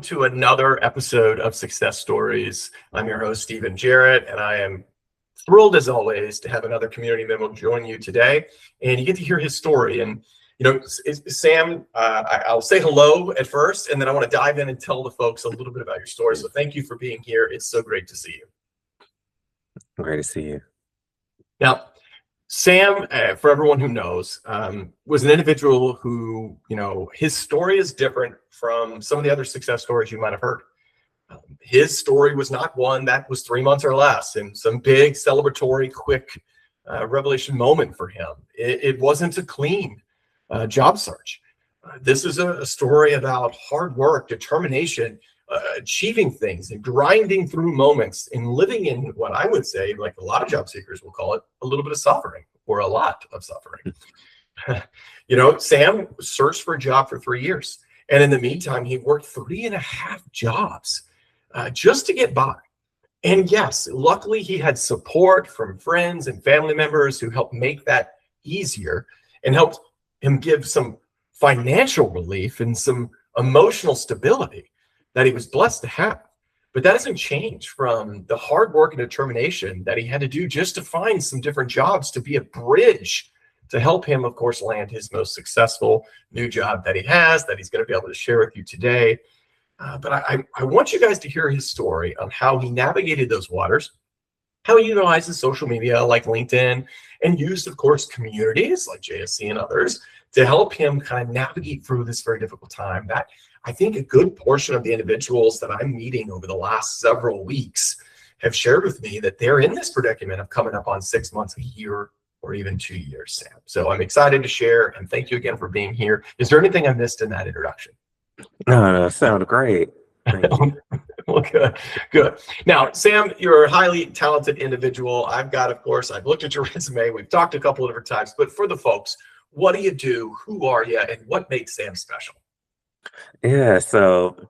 to another episode of Success Stories. I'm your host, Stephen Jarrett, and I am thrilled as always to have another community member join you today. And you get to hear his story. And, you know, Sam, I'll say hello at first, and then I want to dive in and tell the folks a little bit about your story. So thank you for being here. It's so great to see you. Great to see you. Now, Sam, for everyone who knows, was an individual who, you know, his story is different from some of the other success stories you might have heard. His story was not one that was 3 months or less and some big celebratory, quick revelation moment for him. It wasn't a clean job search. This is a story about hard work, determination, achieving things and grinding through moments and living in what I would say, like a lot of job seekers will call it, a little bit of suffering or a lot of suffering. You know, Sam searched for a job for 3 years. And in the meantime, he worked 3.5 jobs just to get by. And yes, luckily he had support from friends and family members who helped make that easier and helped him give some financial relief and some emotional stability that he was blessed to have. But that doesn't change from the hard work and determination that he had to do just to find some different jobs to be a bridge to help him, of course, land his most successful new job that he has, that he's going to be able to share with you today. But I want you guys to hear his story on how he navigated those waters, how he utilizes social media like LinkedIn, and used, of course, communities like JSC and others to help him kind of navigate through this very difficult time that I think a good portion of the individuals that I'm meeting over the last several weeks have shared with me that they're in this predicament of coming up on 6 months, a year, or even 2 years, Sam. So I'm excited to share, and thank you again for being here. Is there anything I missed in that introduction? No, sounded great. Thank you. Well, good. Now, Sam, you're a highly talented individual. I've looked at your resume. We've talked a couple of different times, but for the folks, what do you do? Who are you? And what makes Sam special? Yeah, so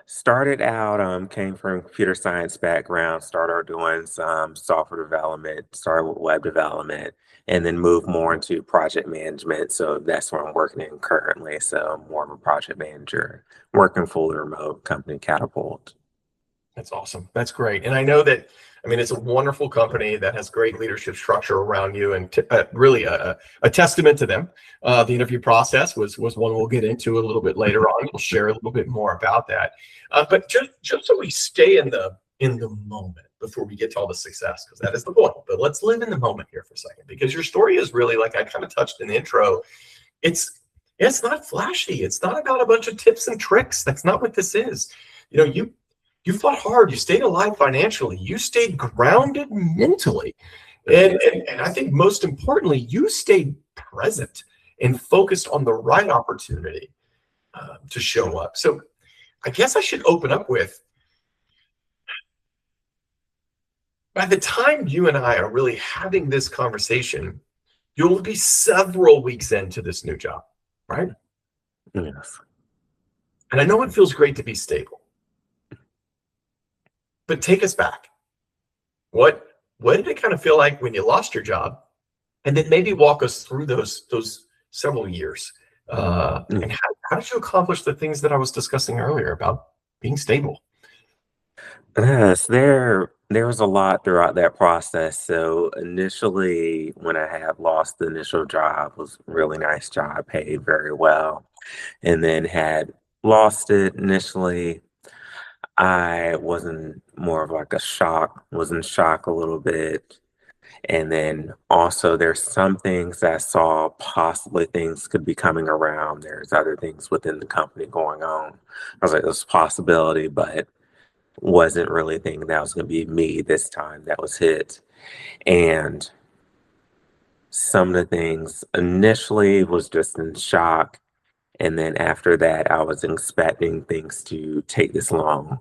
started out, came from computer science background, started doing some software development, started with web development, and then moved more into project management. So that's where I'm working in currently. So I'm more of a project manager, working fully remote, company Catapult. That's awesome. That's great. And I know that, I mean, it's a wonderful company that has great leadership structure around you, and really a testament to them. The interview process was one we'll get into a little bit later on. We'll share a little bit more about that. But just so we stay in the moment before we get to all the success, because that is the point. But let's live in the moment here for a second, because your story is really, like I kind of touched in the intro, it's not flashy. It's not about a bunch of tips and tricks. That's not what this is. You know, you fought hard. You stayed alive financially. You stayed grounded mentally. And I think most importantly, you stayed present and focused on the right opportunity to show up. So I guess I should open up with, by the time you and I are really having this conversation, you'll be several weeks into this new job, right? Yes. And I know it feels great to be stable. But take us back. What did it kind of feel like when you lost your job? And then maybe walk us through those several years. And how did you accomplish the things that I was discussing earlier about being stable? Yes, there was a lot throughout that process. So initially, when I had lost the initial job, was a really nice job, paid very well, and then had lost it initially. I wasn't more of like was in shock a little bit. And then also there's some things that I saw possibly things could be coming around. There's other things within the company going on. I was like, there's a possibility, but wasn't really thinking that was going to be me this time that was hit. And some of the things initially was just in shock. And then after that, I was expecting things to take this long.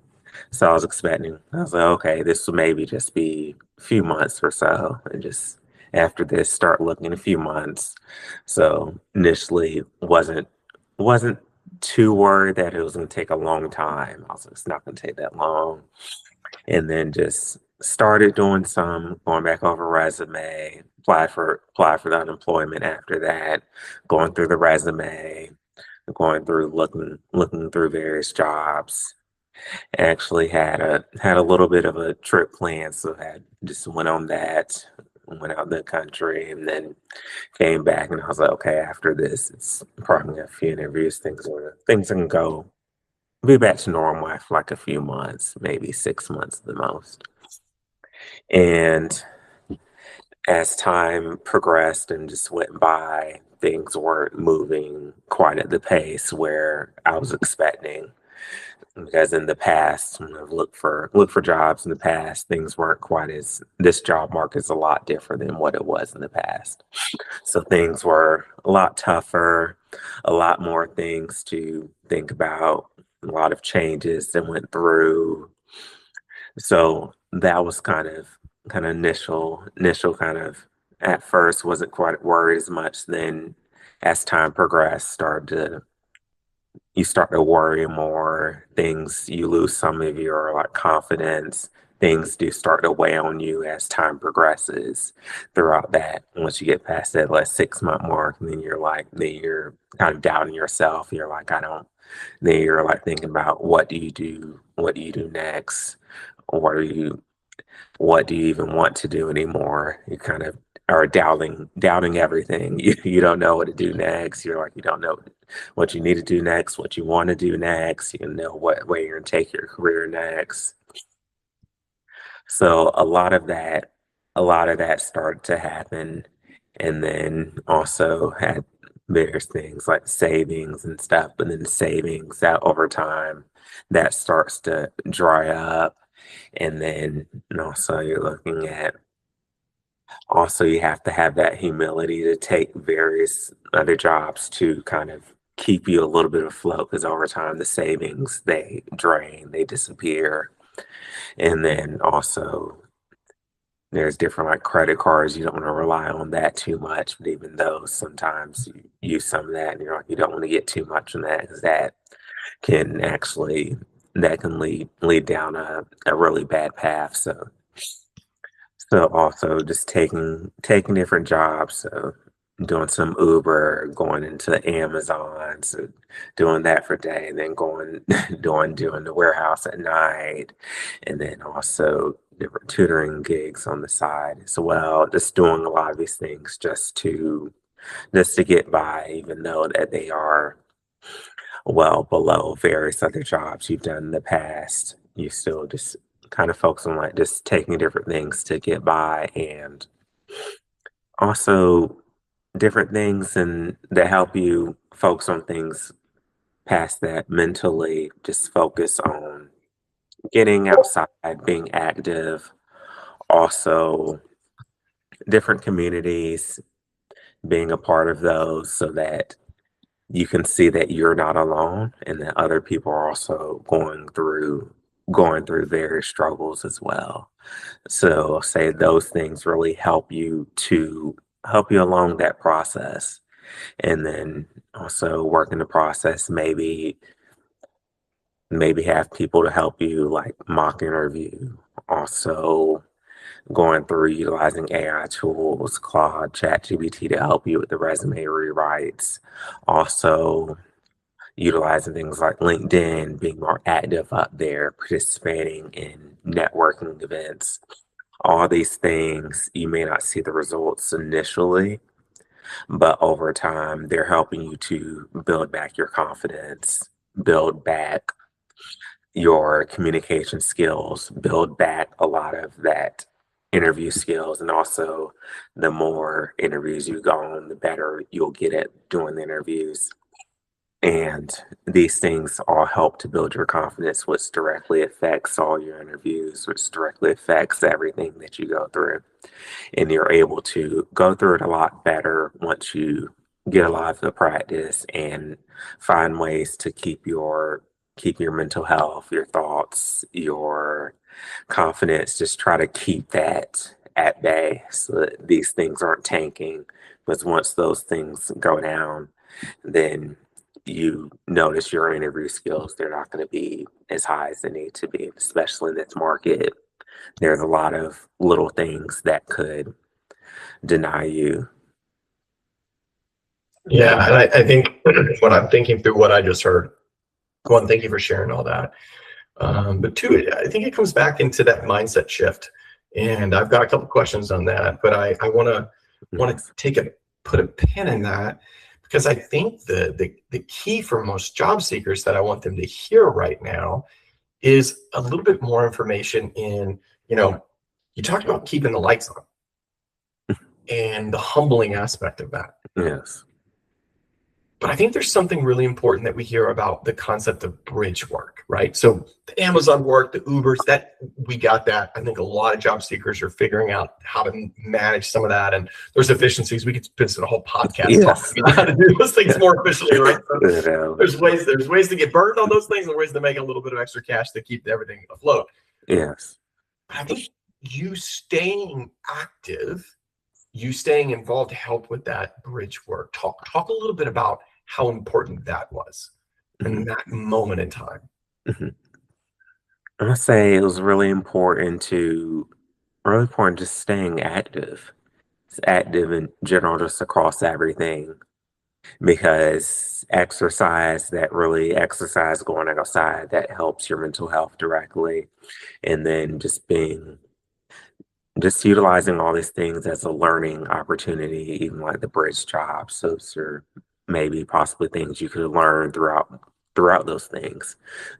So I was like, okay, this will maybe just be a few months or so. And just after this, start looking in a few months. So initially wasn't too worried that it was going to take a long time. I was like, it's not going to take that long. And then just started doing going back over resume, apply for the unemployment after that, going through the resume, going through looking through various jobs, Actually had a little bit of a trip planned, so I just went on that, went out the country, and then came back, and I was like, okay, after this, it's probably a few interviews. Things can go be back to normal after like a few months, maybe 6 months the most. And as time progressed and just went by, things weren't moving quite at the pace where I was expecting. Because in the past, when I've looked for jobs in the past, things weren't quite as this job market is a lot different than what it was in the past. So things were a lot tougher, a lot more things to think about, a lot of changes that went through. So that was kind of initial kind of at first wasn't quite worried as much. Then as time progressed, started to you start to worry more. Things you lose some of your like confidence. Things do start to weigh on you as time progresses throughout that. Once you get past that like 6 month mark, then you're kind of doubting yourself. You're like, I don't. Then you're like thinking about what do you do? What do you do next? What do you even want to do anymore? You kind of are doubting everything. You don't know what to do next. You're like you don't know what you need to do next, what you want to do next. You know what way you're gonna take your career next. So a lot of that started to happen, and then also had various things like savings and stuff. But then savings that over time that starts to dry up, and then and also you're looking at also you have to have that humility to take various other jobs to kind of keep you a little bit afloat because over time the savings they drain, they disappear. And then also there's different like credit cards. You don't want to rely on that too much, but even though sometimes you use some of that and you're like you don't want to get too much on that because can actually that can lead down a really bad path. So also just taking different jobs, so doing some Uber, going into Amazon, so doing that for a day, and then going doing the warehouse at night, and then also different tutoring gigs on the side as well. Just doing a lot of these things just to get by, even though that they are well below various other jobs you've done in the past. You still just kind of focus on like just taking different things to get by and also different things and that help you focus on things past that mentally. Just focus on getting outside, being active, also different communities, being a part of those so that you can see that you're not alone and that other people are also going through various struggles as well. So I'll say those things really help you along that process. And then also work in the process, maybe have people to help you like mock interview. Also going through utilizing AI tools, Claude, ChatGPT to help you with the resume rewrites. Also utilizing things like LinkedIn, being more active up there, participating in networking events. All these things, you may not see the results initially, but over time, they're helping you to build back your confidence, build back your communication skills, build back a lot of that interview skills. And also, the more interviews you go on, the better you'll get at doing the interviews. And these things all help to build your confidence, which directly affects all your interviews, which directly affects everything that you go through. And you're able to go through it a lot better once you get a lot of the practice and find ways to keep your mental health, your thoughts, your confidence. Just try to keep that at bay so that these things aren't tanking. Because once those things go down, then you notice your interview skills, they're not going to be as high as they need to be, especially in this market. There's a lot of little things that could deny you. Yeah, and I think when I'm thinking through what I just heard, one, thank you for sharing all that. But two, I think it comes back into that mindset shift. And I've got a couple questions on that, but I want to Yes. take a put a pin in that because I think the key for most job seekers that I want them to hear right now is a little bit more information in, you talked about keeping the lights on and the humbling aspect of that. Yes. But I think there's something really important that we hear about the concept of bridge work, right? So the Amazon work, the Ubers, that we got that. I think a lot of job seekers are figuring out how to manage some of that. And there's efficiencies. We could spend a whole podcast Yes. talking about how to do those things more efficiently, right? So You know, there's ways to get burned on those things and ways to make a little bit of extra cash to keep everything afloat. yes. But I think you staying active, you staying involved help with that bridge work. Talk a little bit about how important that was in Mhm, that moment in time. mhm. I say it was really important just staying active. It's active in general, just across everything, because exercise, going outside, that helps your mental health directly. And then just utilizing all these things as a learning opportunity, even like the bridge job. So those are maybe possibly things you could learn throughout those things.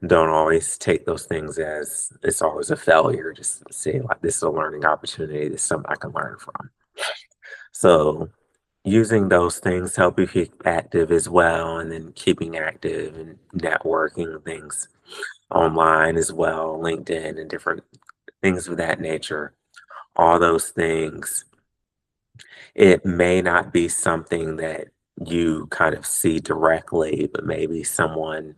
Don't always take those things as it's always a failure. Just say like this is a learning opportunity. This is something I can learn from. So using those things help you keep active as well, and then keeping active and networking things online as well, LinkedIn and different things of that nature. All those things, it may not be something that you kind of see directly, but maybe someone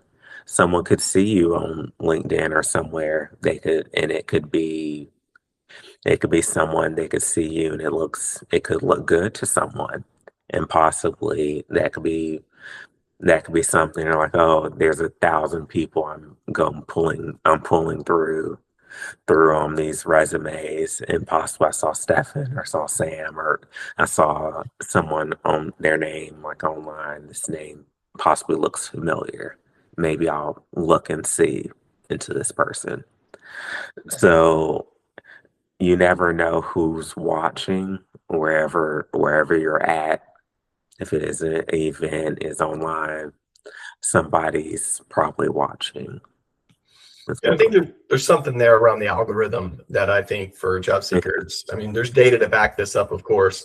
could see you on LinkedIn or somewhere. It could be someone, they could see you and it could look good to someone. And possibly that could be something they're like, oh, there's 1,000 people I'm pulling through these resumes, and possibly I saw Stefan or saw Sam or I saw someone on their name like online. This name possibly looks familiar. Maybe I'll look and see into this person. So you never know who's watching wherever you're at. If it is an event is online, somebody's probably watching. That's Yeah, I what think there's something there around the algorithm that I think for job seekers, I mean, there's data to back this up, of course.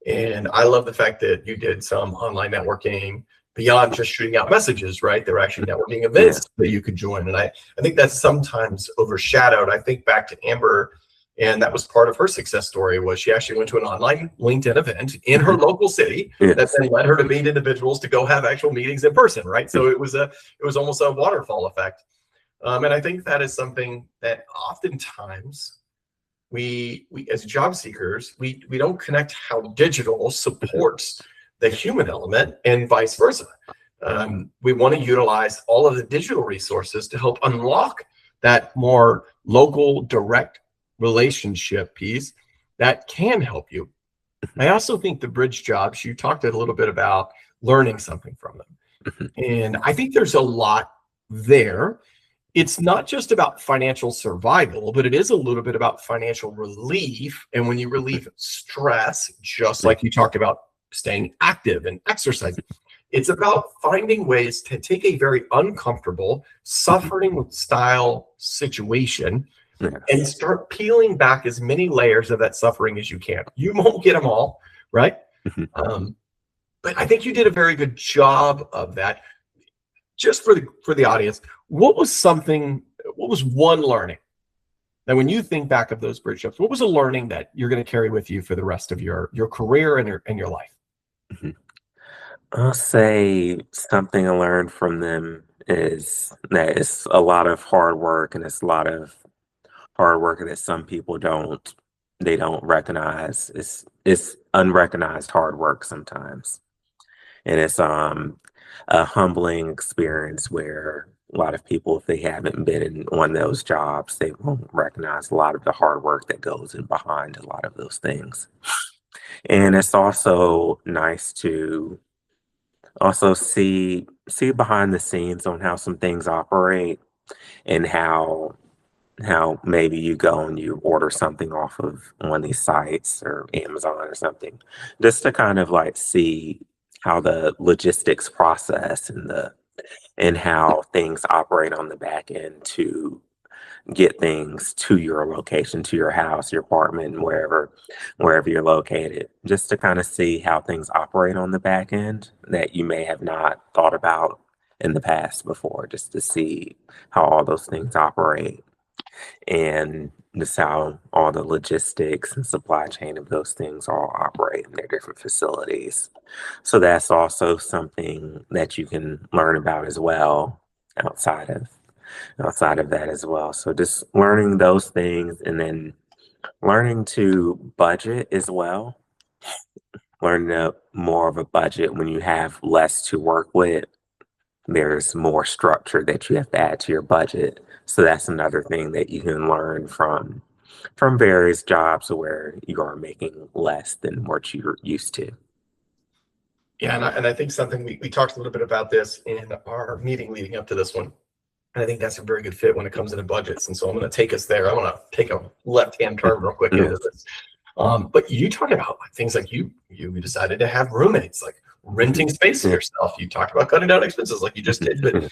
And I love the fact that you did some online networking beyond just shooting out messages, right? There were actually networking yeah. events that you could join. And I think that's sometimes overshadowed. I think back to Amber, and that was part of her success story was she actually went to an online LinkedIn event in her Mhm. local city that Yes. then led her to meet individuals to go have actual meetings in person, right? So it was almost a waterfall effect. And I think that is something that oftentimes we as job seekers, we don't connect how digital Mhm. supports the human element and vice versa. We want to utilize all of the digital resources to help unlock that more local, direct relationship piece that can help you. I also think the bridge jobs, you talked a little bit about learning something from them. Mhm. And I think there's a lot there. It's not just about financial survival, but it is a little bit about financial relief. And when you relieve stress, just Yeah. like you talked about staying active and exercising, it's about finding ways to take a very uncomfortable, Mhm. suffering style situation and Yes. start peeling back as many layers of that suffering as you can. You won't get them all, right? Mhm. Um, but I think you did a very good job of that. Just for the audience, what was one learning that when you think back of those bridge trips, what was a learning that you're going to carry with you for the rest of your career and your life? Mhm. I'll say something I learned from them is that it's a lot of hard work, and it's a lot of hard work that some people don't recognize. It's unrecognized hard work sometimes. And it's a humbling experience where a lot of people, if they haven't been in one of those jobs, they won't recognize a lot of the hard work that goes in behind a lot of those things. And it's also nice to also see behind the scenes on how some things operate. and how maybe you go and you order something off of one of these sites or Amazon or something, just to kind of like see how the logistics process and how things operate on the back end to get things to your location, to your house, your apartment, wherever you're located, just to kind of see how things operate on the back end that you may have not thought about in the past before, just to see how all those things operate and just how all the logistics and supply chain of those things all operate in their different facilities. So that's also something that you can learn about as well outside of outside of that as well. So just learning those things and then learning to budget as well. Learning more of a budget when you have less to work with. There's more structure that you have to add to your budget. So that's another thing that you can learn from various jobs where you are making less than what you're used to. Yeah, and I think something we talked a little bit about this in our meeting leading up to this one. And I think that's a very good fit when it comes into budgets. And so I'm going to take us there. I want to take a left-hand turn real quick into Yes. this. But you talk about things like you decided to have roommates, like renting space for Yeah. yourself. You talked about cutting down expenses like you just did. But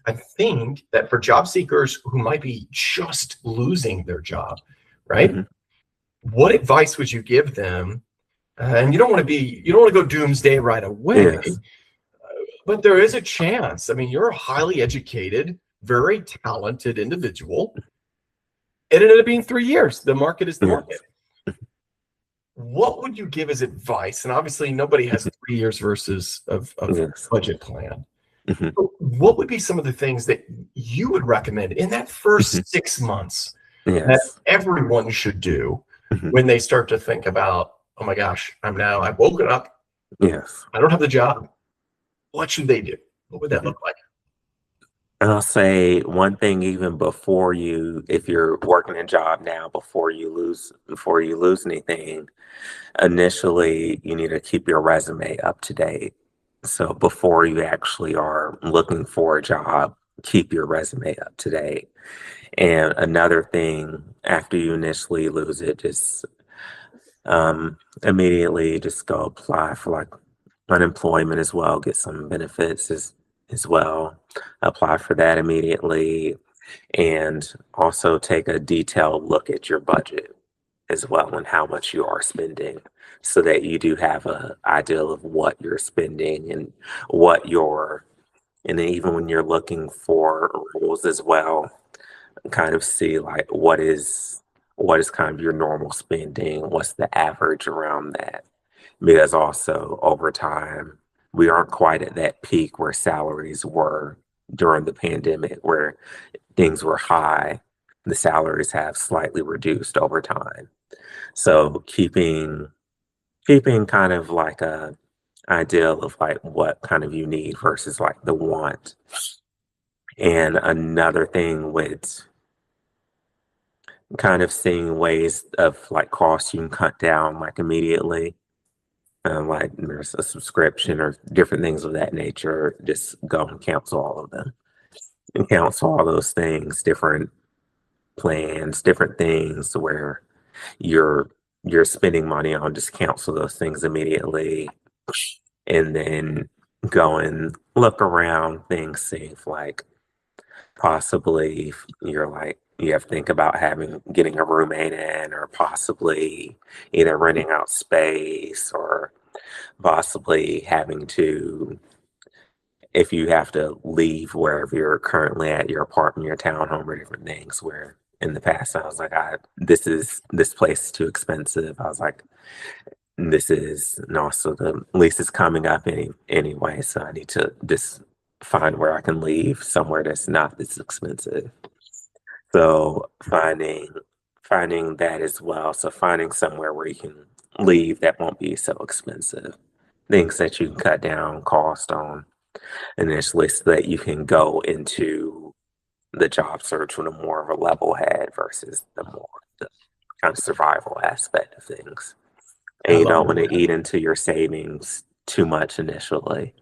I think that for job seekers who might be just losing their job, right? Mhm. What advice would you give them? And you don't want to go doomsday right away, Yes. but there is a chance. I mean, you're a highly educated, very talented individual. It ended up being 3 years. The market is the Yes. market. What would you give as advice? And obviously, nobody has 3 years versus of Yes. budget plan. Mhm. But what would be some of the things that you would recommend in that Mhm. first 6 months that Yes. everyone should do Mhm. when they start to think about, oh my gosh, I've woken up, Yes. I don't have the job. What should they do? What would that Mhm. look like? I'll say one thing even before if you're working a job now, before you lose anything, initially you need to keep your resume up to date. So before you actually are looking for a job, keep your resume up to date. And another thing, after you initially lose it, just immediately just go apply for like unemployment as well, get some benefits as well. Apply for that immediately and also take a detailed look at your budget as well and how much you are spending so that you do have a idea of what you're spending and what your and then even when you're looking for roles as well, kind of see like what is kind of your normal spending, what's the average around that. Because also over time, we aren't quite at that peak where salaries were during the pandemic, where things were high. The salaries have slightly reduced over time. So keeping kind of like a ideal of like what kind of you need versus like the want. And another thing with kind of seeing ways of like costs you can cut down like immediately. Like there's a subscription or different things of that nature. Just go and cancel all of them and cancel all those things, different plans, different things where you're you're spending money on. Just cancel those things immediately, and then go and look around things, see if like possibly you're like you have to think about getting a roommate in, or possibly either renting out space or possibly having to if you have to leave wherever you're currently at your apartment, your townhome, or different things where in the past I was like, this place is too expensive. I was like, this is and also the lease is coming up anyway, so I need to just find where I can leave somewhere that's not this expensive. So finding that as well. So finding somewhere where you can leave that won't be so expensive. Things that you can cut down cost on initially so that you can go into the job search with a more of a level head versus the kind of survival aspect of things. And I you love don't want that. to eat into your savings too much initially.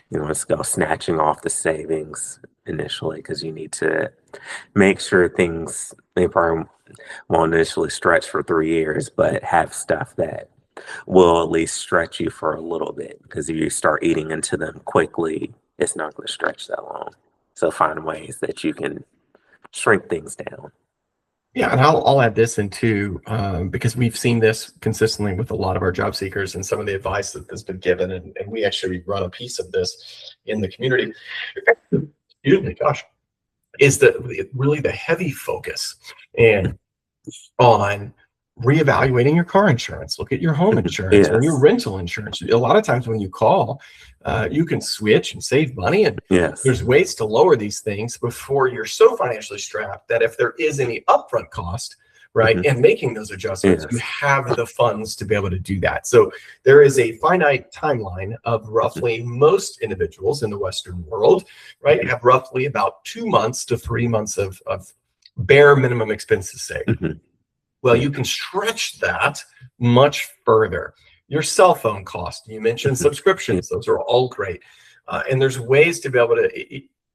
You know, let's go snatching off the savings initially because you need to make sure things they probably won't initially stretch for 3 years, but have stuff that will at least stretch you for a little bit. Because if you start eating into them quickly, it's not going to stretch that long. So find ways that you can shrink things down. Yeah, and I'll add this in too, because we've seen this consistently with a lot of our job seekers and some of the advice that has been given, and we actually run a piece of this in the community. Excuse me, gosh, is the really the heavy focus and on reevaluating your car insurance. Look at your home insurance or your Yes. rental insurance. A lot of times when you call, you can switch and save money, and Yes. there's ways to lower these things before you're so financially strapped that if there is any upfront cost, right, Hmm. and making those adjustments, you Yes. have the funds to be able to do that. So there is a finite timeline of roughly most individuals in the Western world, right, have roughly about 2 months to 3 months of bare minimum expenses saved. Hmm. Well, Yeah. you can stretch that much further. Your cell phone cost, you mentioned Mhm. Yeah. subscriptions, those are all great. And there's ways to be able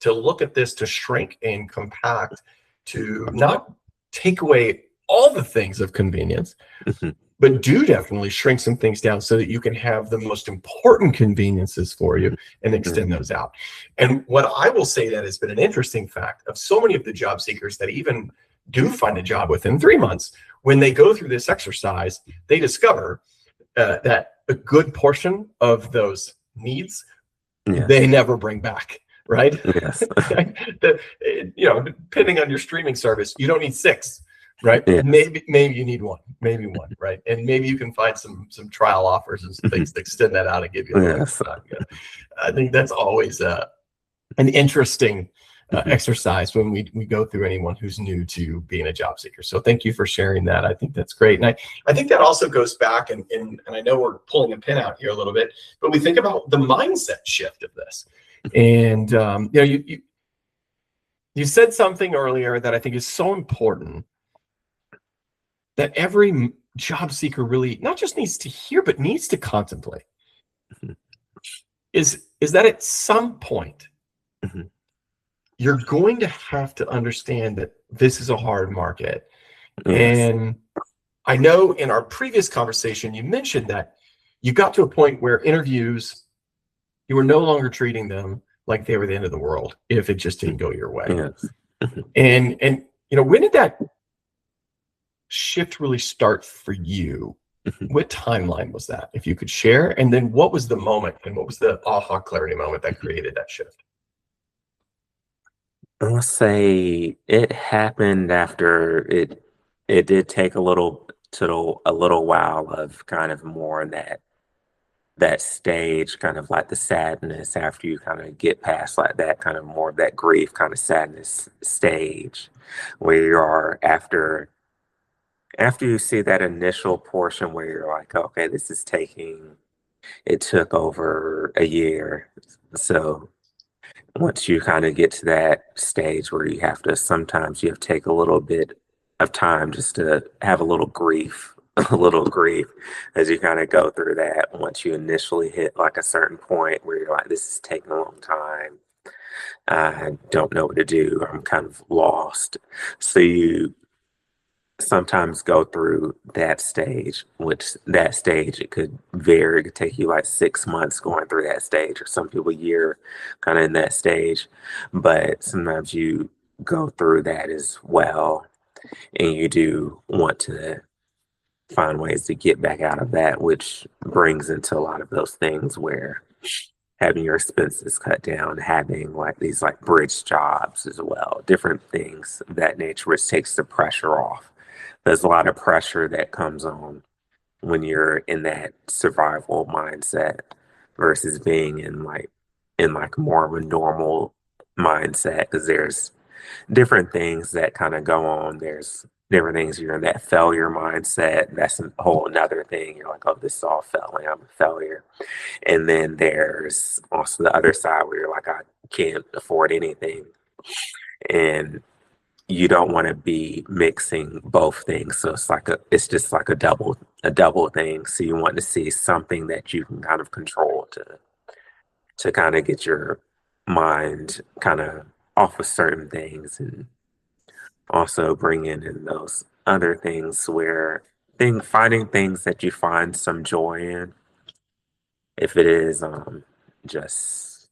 to look at this, to shrink and compact, to not take away all the things of convenience, Mhm. but do definitely shrink some things down so that you can have the most important conveniences for you Mhm. and Yeah. extend those out. And what I will say that has been an interesting fact of so many of the job seekers that even do find a job within 3 months, when they go through this exercise, they discover that a good portion of those needs they Yes. never bring back, right? Yes. Depending on your streaming service, you don't need six, right? Yes. Maybe you need one, maybe one, right? And maybe you can find some trial offers and some Mhm. things to extend that out and give you a little Yes. more time. Yeah. I think that's always an interesting Mhm. exercise when we go through anyone who's new to being a job seeker. So thank you for sharing that. I think that's great. And I think that also goes back, and I know we're pulling a pin out here a little bit, but we think about the mindset shift of this. And you said something earlier that I think is so important, that every job seeker really not just needs to hear, but needs to contemplate, Mhm. is that at some point Mhm. you're going to have to understand that this is a hard market. Yes. And I know in our previous conversation, you mentioned that you got to a point where interviews, you were no longer treating them like they were the end of the world if it just didn't Mhm. go your way. Yes. Mhm. And when did that shift really start for you? Mhm. What timeline was that, if you could share? And then what was the moment and what was the aha clarity moment that Mhm. created that shift? I'll say it happened after it did take a little while of kind of more that stage, kind of like the sadness after you kind of get past like that kind of more of that grief kind of sadness stage where you are after you see that initial portion where you're like, okay, this is taking it took over a year. So once you kind of get to that stage where you have to sometimes you have to take a little bit of time just to have a little grief, a little grief as you kind of go through that. Once you initially hit like a certain point where you're like, this is taking a long time. I don't know what to do. I'm kind of lost. So you sometimes go through that stage, which that stage it could vary. It could take you like 6 months going through that stage, or some people a year kind of in that stage. But sometimes you go through that as well, and you do want to find ways to get back out of that, which brings into a lot of those things where having your expenses cut down, having like these like bridge jobs as well, different things of that nature, which takes the pressure off. There's a lot of pressure that comes on when you're in that survival mindset versus being in like more of a normal mindset because there's different things that kind of go on. There's different things you're in that failure mindset. That's a whole another thing. You're like, oh, this is all failing. I'm a failure. And then there's also the other side where you're like, I can't afford anything. And you don't want to be mixing both things. So it's just like a double thing. So you want to see something that you can kind of control to to kind of get your mind kind of off of certain things and also bring in those other things where finding things that you find some joy in. If it is just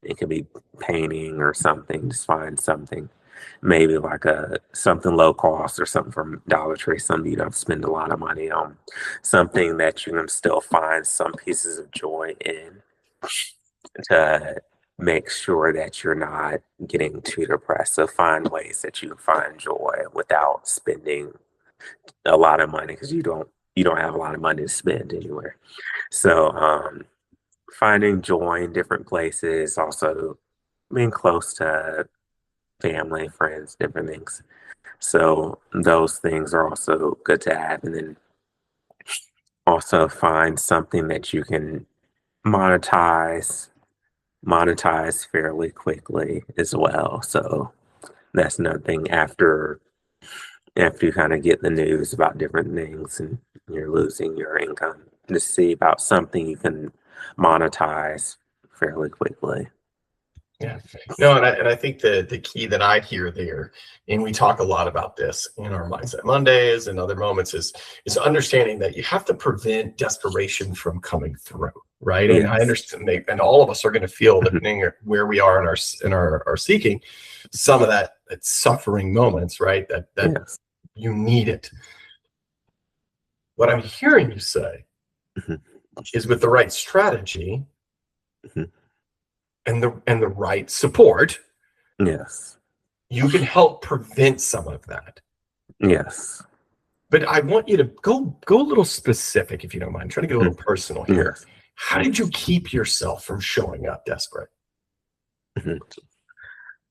it could be painting or something, just find something. Maybe like a something low cost or something from Dollar Tree, something you don't spend a lot of money on. Something that you can still find some pieces of joy in to make sure that you're not getting too depressed. So find ways that you can find joy without spending a lot of money because you don't have a lot of money to spend anywhere. So finding joy in different places, also being close to family, friends, different things. So those things are also good to have. And then also find something that you can monetize monetize fairly quickly as well. So that's another thing after you kind of get the news about different things and you're losing your income to see about something you can monetize fairly quickly. Yeah. No, and I think the key that I hear there, and we talk a lot about this in our Mindset Mondays and other moments, is understanding that you have to prevent desperation from coming through, right? And I Yes. understand and all of us are going to feel, Mhm. depending on where we are in our seeking, some of that suffering moments, right? That Yes. you need it. What I'm hearing you say Mhm. is with the right strategy Mhm. and the right support, Yes. you can help prevent some of that. Yes. But I want you to go a little specific, if you don't mind. Try to get a Mhm. little personal here. Yes. How did you keep yourself from showing up desperate? Mhm.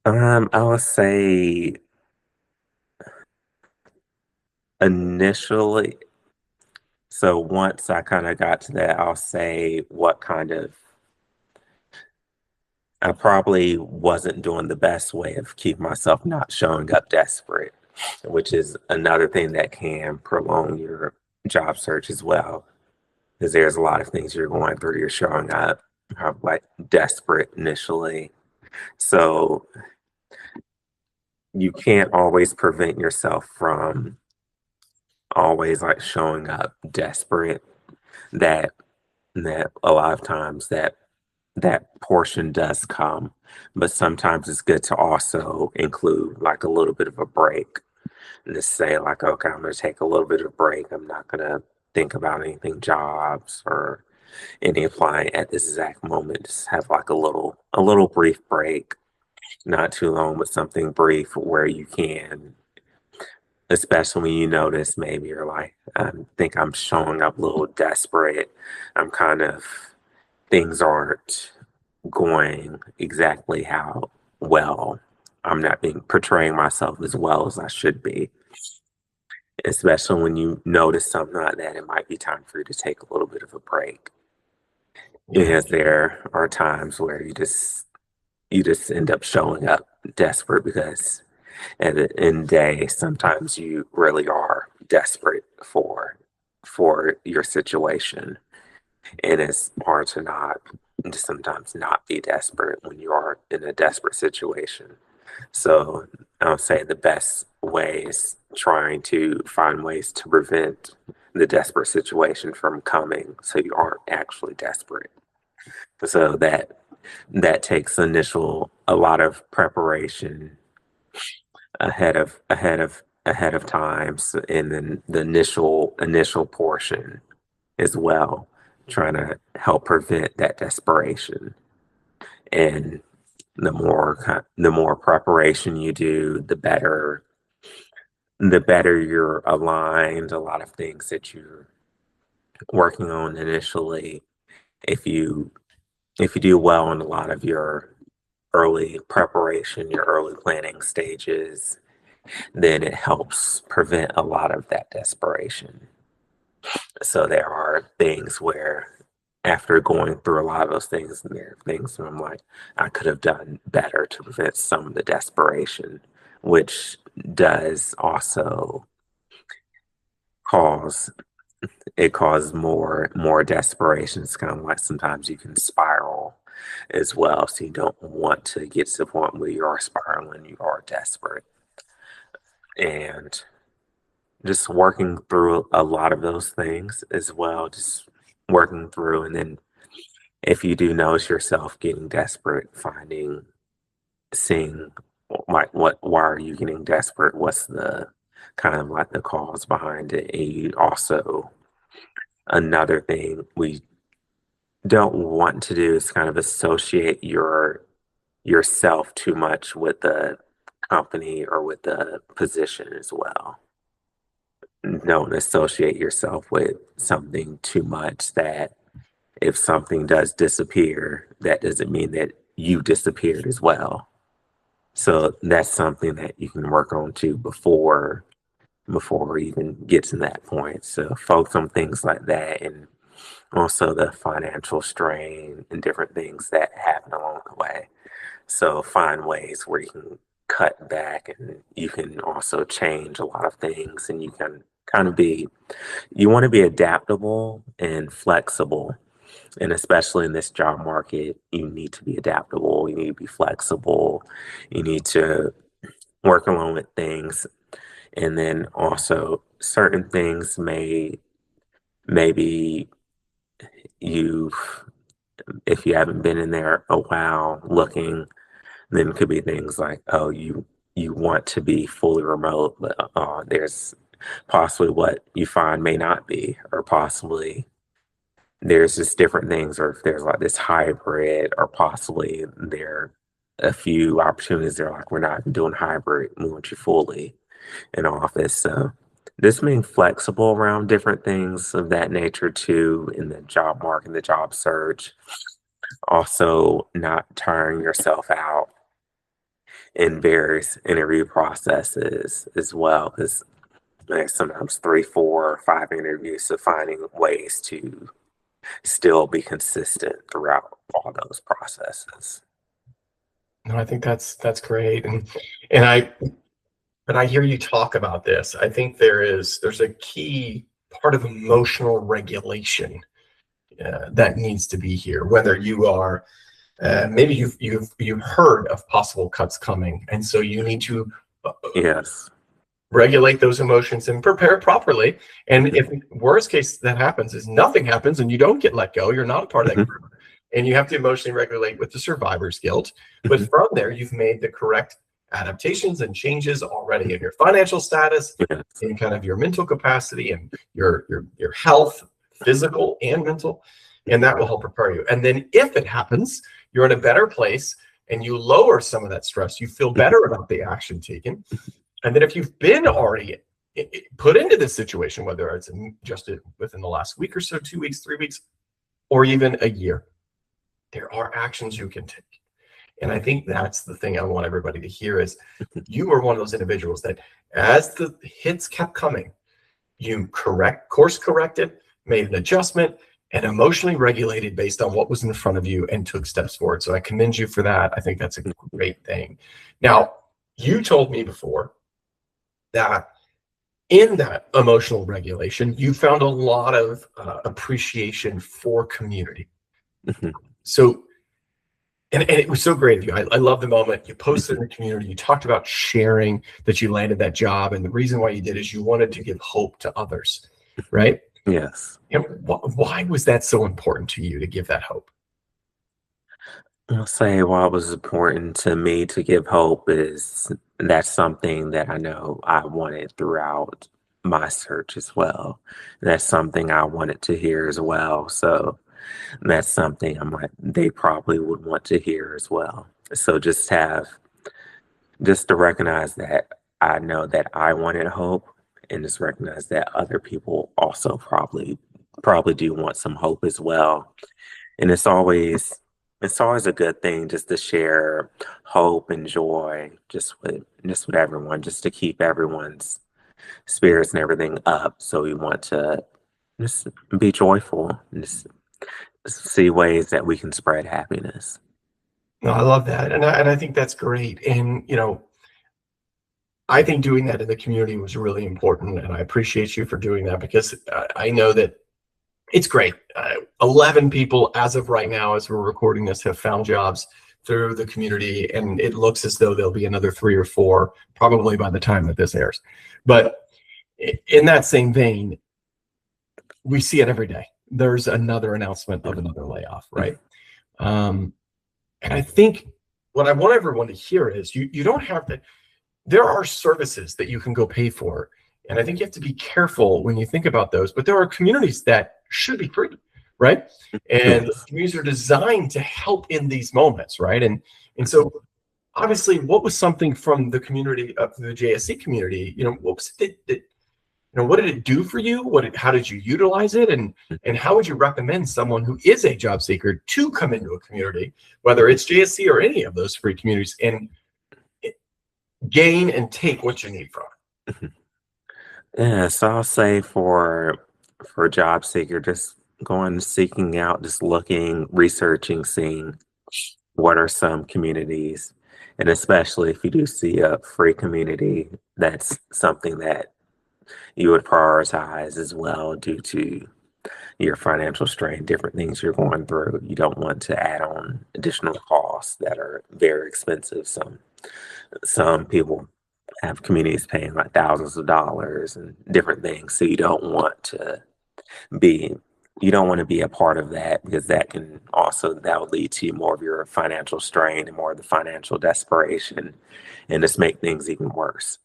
I would say initially, so once I kind of got to that, I'll say what kind of I probably wasn't doing the best way of keeping myself not showing up desperate, which is another thing that can prolong your job search as well. Because there's a lot of things you're going through, you're showing up like desperate initially. So you can't always prevent yourself from always like showing up desperate. That that a lot of times that portion does come, but sometimes it's good to also include like a little bit of a break and to say like, okay, I'm going to take a little bit of a break. I'm not going to think about anything jobs or any applying at this exact moment. Just have like a little brief break, not too long, but something brief where you can, especially when you notice maybe you're like, I think I'm showing up a little desperate. I'm kind of things aren't going exactly how well I'm not being portraying myself as well as I should be. Especially when you notice something like that, it might be time for you to take a little bit of a break. Yeah. Because there are times where you just end up showing up desperate because at the end of the day, sometimes you really are desperate for your situation. And it's hard to sometimes not be desperate when you are in a desperate situation. So I would say the best way is trying to find ways to prevent the desperate situation from coming so you aren't actually desperate. So that takes a lot of preparation ahead of time and then the initial portion as well, trying to help prevent that desperation. And the more preparation you do, the better you're aligned. A lot of things that you're working on initially, if you if you do well in a lot of your early preparation, your early planning stages, then it helps prevent a lot of that desperation. So there are things where after going through a lot of those things, and there are things where I'm like, I could have done better to prevent some of the desperation, which does also cause it causes more desperation. It's kind of like sometimes you can spiral as well. So you don't want to get to the point where you are spiraling, you are desperate. And just working through a lot of those things as well, just working through. And then if you do notice yourself getting desperate, seeing like why are you getting desperate? What's the kind of like the cause behind it? And you also, another thing we don't want to do is kind of associate yourself too much with the company or with the position as well. Don't associate yourself with something too much that if something does disappear, that doesn't mean that you disappeared as well. So that's something that you can work on too before we even get to that point. So focus on things like that, and also the financial strain and different things that happen along the way. So find ways where you can cut back, and you can also change a lot of things, and you can kind of you want to be adaptable and flexible. And especially in this job market, you need to be adaptable, you need to be flexible, you need to work along with things. And then also certain things maybe you if you haven't been in there a while looking, then it could be things like, oh, you want to be fully remote, but there's possibly what you find may not be, or possibly there's just different things, or if there's like this hybrid, or possibly there are a few opportunities that are like, we're not doing hybrid, we want you fully in office. So just being flexible around different things of that nature too in the job market, the job search. Also, not tiring yourself out in various interview processes as well, because there's sometimes 3, 4, 5 interviews. So finding ways to still be consistent throughout all those processes. No, I think that's great. And I hear you talk about this. I think there's a key part of emotional regulation that needs to be here. Whether you are maybe you've heard of possible cuts coming, and so you need to Yes. regulate those emotions and prepare properly. And if worst case that happens is nothing happens and you don't get let go, you're not a part of that Mhm. group, and you have to emotionally regulate with the survivor's guilt. But Mhm. from there, you've made the correct adaptations and changes already in your financial status, Yes. in kind of your mental capacity, and your health, physical and mental, and that will help prepare you. And then if it happens, you're in a better place and you lower some of that stress, you feel better about the action taken. And then if you've been already put into this situation, whether it's just within the last week or so, 2 weeks, 3 weeks, or even a year, there are actions you can take. And I think that's the thing I want everybody to hear is you were one of those individuals that as the hits kept coming, you course corrected, made an adjustment, and emotionally regulated based on what was in front of you and took steps forward. So I commend you for that. I think that's a great thing. Now, you told me before that in that emotional regulation, you found a lot of appreciation for community. Mhm. So, and it was so great of you. I love the moment you posted in the community. You talked about sharing that you landed that job. And the reason why you did is you wanted to give hope to others, right? Yes. And why was that so important to you to give that hope? I'll say what was important to me to give hope is that's something that I know I wanted throughout my search as well. That's something I wanted to hear as well. So that's something I'm like, they probably would want to hear as well. So just to recognize that I know that I wanted hope, and just recognize that other people also probably do want some hope as well. And it's always a good thing just to share hope and joy just with everyone, just to keep everyone's spirits and everything up. So we want to just be joyful and just see ways that we can spread happiness. No, I love that. And I think that's great. And, I think doing that in the community was really important. And I appreciate you for doing that because I know that It's great. 11 people as of right now, as we're recording this, have found jobs through the community, and it looks as though there'll be another 3 or 4 probably by the time that this airs. But in that same vein, we see it every day. There's another announcement of another layoff, right? And I think what I want everyone to hear is you don't have to. There are services that you can go pay for, and I think you have to be careful when you think about those. But there are communities that should be free, right? And Yes. communities are designed to help in these moments, right? And so obviously, what was something from the community of the JSC community? What was it that what did it do for you? How did you utilize it? And how would you recommend someone who is a job seeker to come into a community, whether it's JSC or any of those free communities, and gain and take what you need from it? Yeah, so I'll say for a job seeker, just going seeking out, just looking, researching, seeing what are some communities, and especially if you do see a free community, that's something that you would prioritize as well due to your financial strain, different things you're going through. You don't want to add on additional costs that are very expensive. Some people have communities paying like thousands of dollars and different things. So be you don't want to be a part of that, because that would lead to more of your financial strain and more of the financial desperation, and just make things even worse.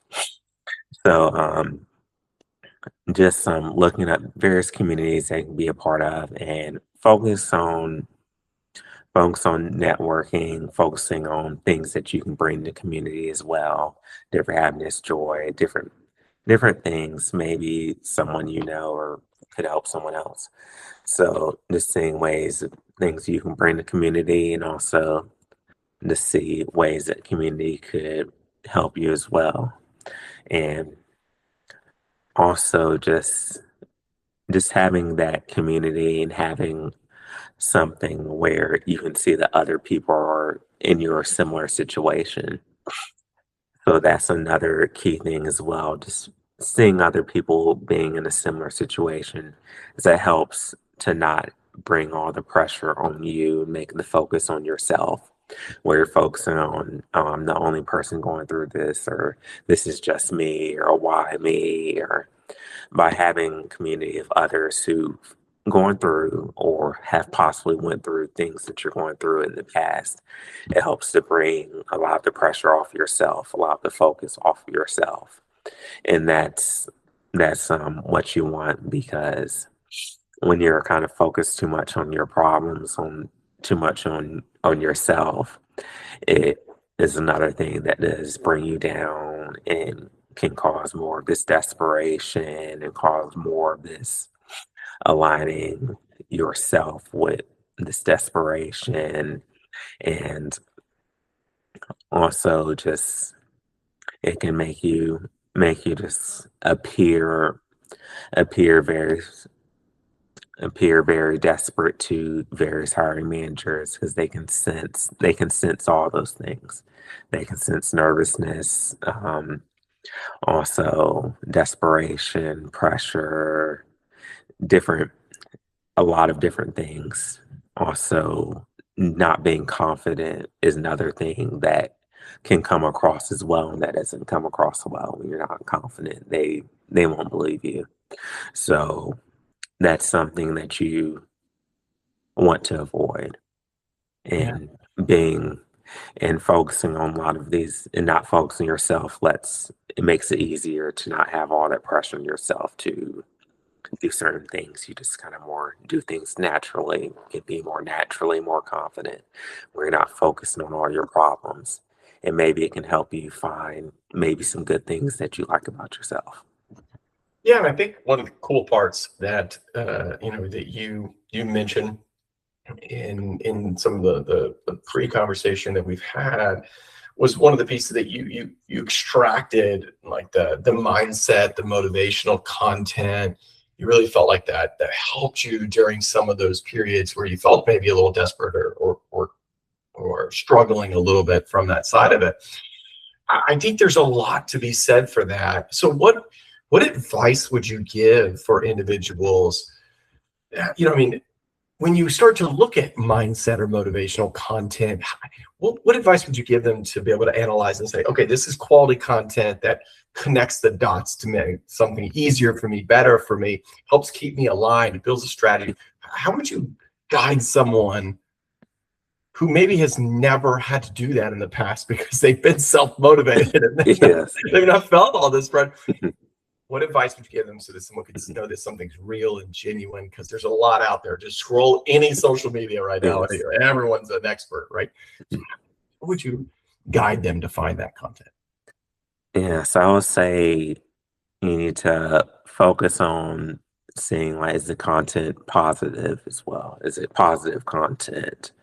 So just looking at various communities that you can be a part of, and focus on networking, focusing on things that you can bring to the community as well, different happiness, joy, different things, maybe someone you know or could help someone else. So just seeing things you can bring to community, and also to see ways that community could help you as well. And also just having that community and having something where you can see that other people are in your similar situation. So that's another key thing as well. Just seeing other people being in a similar situation, 'cause that helps to not bring all the pressure on you, make the focus on yourself, where you're focusing on the only person going through this, or this is just me, or why me, or by having community of others who've gone through or have possibly went through things that you're going through in the past. It helps to bring a lot of the pressure off yourself, a lot of the focus off of yourself. And that's what you want, because when you're kind of focused too much on your problems, on too much on yourself, it is another thing that does bring you down and can cause more of this desperation, and cause more of this aligning yourself with this desperation. And also just it can make you just appear very desperate to various hiring managers, because they can sense all those things. They can sense nervousness, also desperation, pressure, different a lot of different things. Also, not being confident is another thing that can come across as well, and that doesn't come across well when you're not confident. They won't believe you. So that's something that you want to avoid, Yeah. and being and focusing on a lot of these, and not focusing yourself it makes it easier to not have all that pressure on yourself to do certain things. You just kind of more do things naturally, can be more naturally more confident, where you're not focusing on all your problems. And maybe it can help you find maybe some good things that you like about yourself. Yeah, and I think one of the cool parts that that you mentioned in some of the pre-conversation that we've had was one of the pieces that you extracted, like the mindset, the motivational content. You really felt like that helped you during some of those periods where you felt maybe a little desperate, or struggling a little bit from that side of it. I think there's a lot to be said for that. So what advice would you give for individuals I mean, when you start to look at mindset or motivational content, what advice would you give them to be able to analyze and say, okay, this is quality content that connects the dots to make something easier for me, better for me, helps keep me aligned, builds a strategy? How would you guide someone who maybe has never had to do that in the past because they've been self-motivated and Yes. they've not felt all this, right? What advice would you give them so that someone could know that something's real and genuine? Because there's a lot out there. Just scroll any social media right now, Yes. and everyone's an expert, right? So how would you guide them to find that content? Yes, I would say you need to focus on seeing like is the content positive as well? Is it positive content?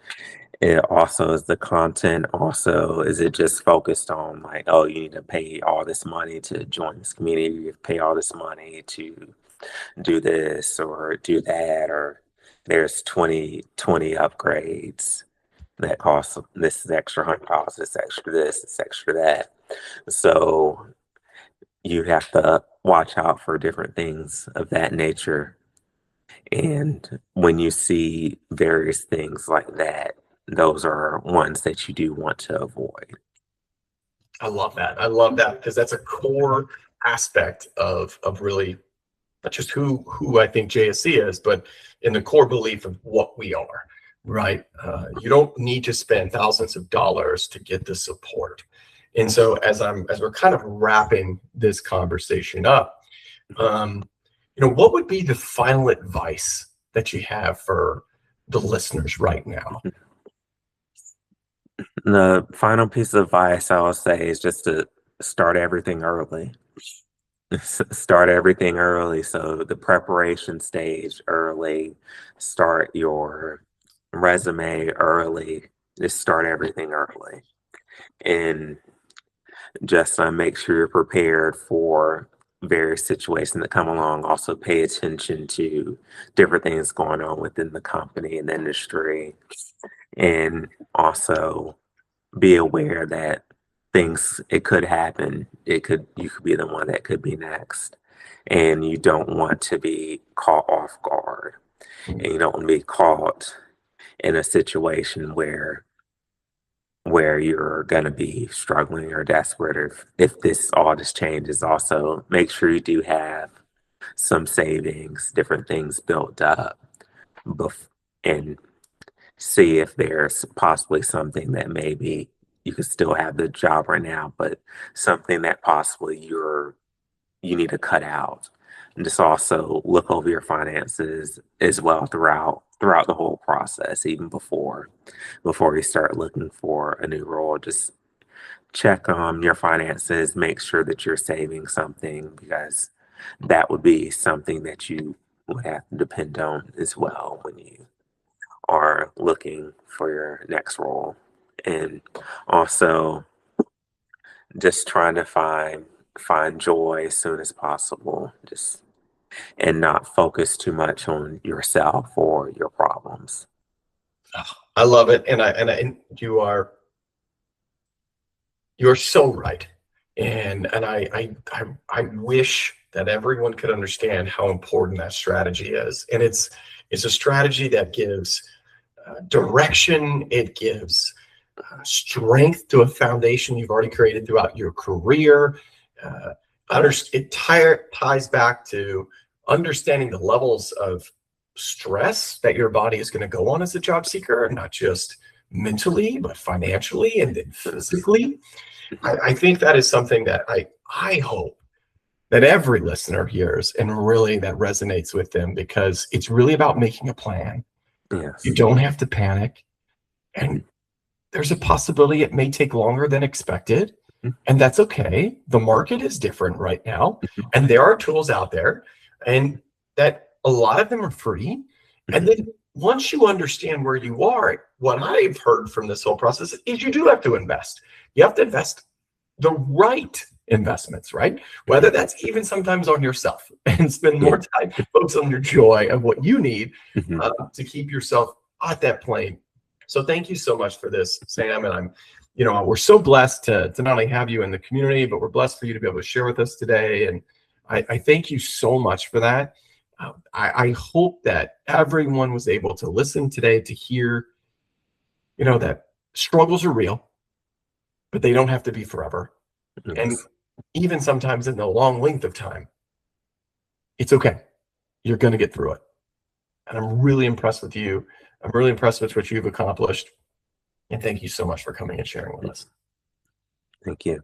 It also is the content also, is it just focused on like, oh, you need to pay all this money to join this community, you pay all this money to do this or do that, or there's 20 upgrades that cost this is extra $100, this extra this extra that. So you have to watch out for different things of that nature. And when you see various things like that, those are ones that you do want to avoid. I love that. I love that because that's a core aspect of really not just who I think JSC is, but in the core belief of what we are, right? You don't need to spend thousands of dollars to get the support. And so as we're kind of wrapping this conversation up, what would be the final advice that you have for the listeners right now? The final piece of advice I will say is just to start everything early. Start everything early. So the preparation stage early, start your resume early, just start everything early. And just make sure you're prepared for various situations that come along. Also pay attention to different things going on within the company and the industry. And also be aware that it could happen. You could be the one that could be next. And you don't want to be caught off guard. And you don't want to be caught in a situation where you're going to be struggling or desperate, or if this all just changes. Also make sure you do have some savings, different things built up, and see if there's possibly something that maybe you could still have the job right now, but something that possibly you need to cut out. And just also look over your finances as well throughout the whole process, even before you start looking for a new role. Just check on your finances, make sure that you're saving something, because that would be something that you would have to depend on as well when you are looking for your next role. And also just trying to find joy as soon as possible, just and not focus too much on yourself or your problems. I love it, and you're so right, and I wish that everyone could understand how important that strategy is, and it's a strategy that gives direction. It gives strength to a foundation you've already created throughout your career. It ties back to understanding the levels of stress that your body is going to go on as a job seeker, not just mentally, but financially and then physically. I think that is something that I hope that every listener hears and really that resonates with them, because it's really about making a plan. Yes. You don't have to panic. And there's a possibility it may take longer than expected. And that's okay. The market is different right now. And there are tools out there, and that a lot of them are free. And then once you understand where you are, what I've heard from this whole process is you do have to invest. You have to invest the right investments, right? Whether that's even sometimes on yourself, and spend more time focus on your joy of what you need to keep yourself at that plane. So thank you so much for this, Sam. And we're so blessed to not only have you in the community, but we're blessed for you to be able to share with us today. And I thank you so much for that. I hope that everyone was able to listen today to hear, that struggles are real, but they don't have to be forever. And Yes. even sometimes in the long length of time, it's okay. You're going to get through it. And I'm really impressed with you. I'm really impressed with what you've accomplished. And thank you so much for coming and sharing with us. Thank you.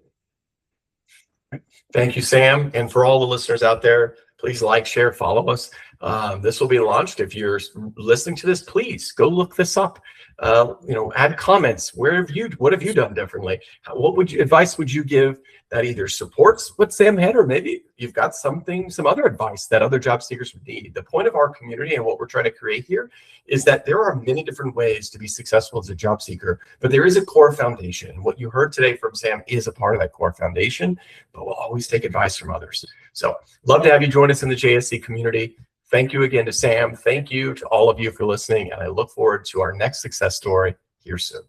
Thank you, Sam. And for all the listeners out there, please like, share, follow us. This will be launched. If you're listening to this, please go look this up. Add comments. What have you done differently? What advice would you give that either supports what Sam had, or maybe you've got some other advice that other job seekers would need? The point of our community and what we're trying to create here is that there are many different ways to be successful as a job seeker, but there is a core foundation. What you heard today from Sam is a part of that core foundation, but we'll always take advice from others. So love to have you join us in the JSC community. Thank you again to Sam. Thank you to all of you for listening, and I look forward to our next success story here soon.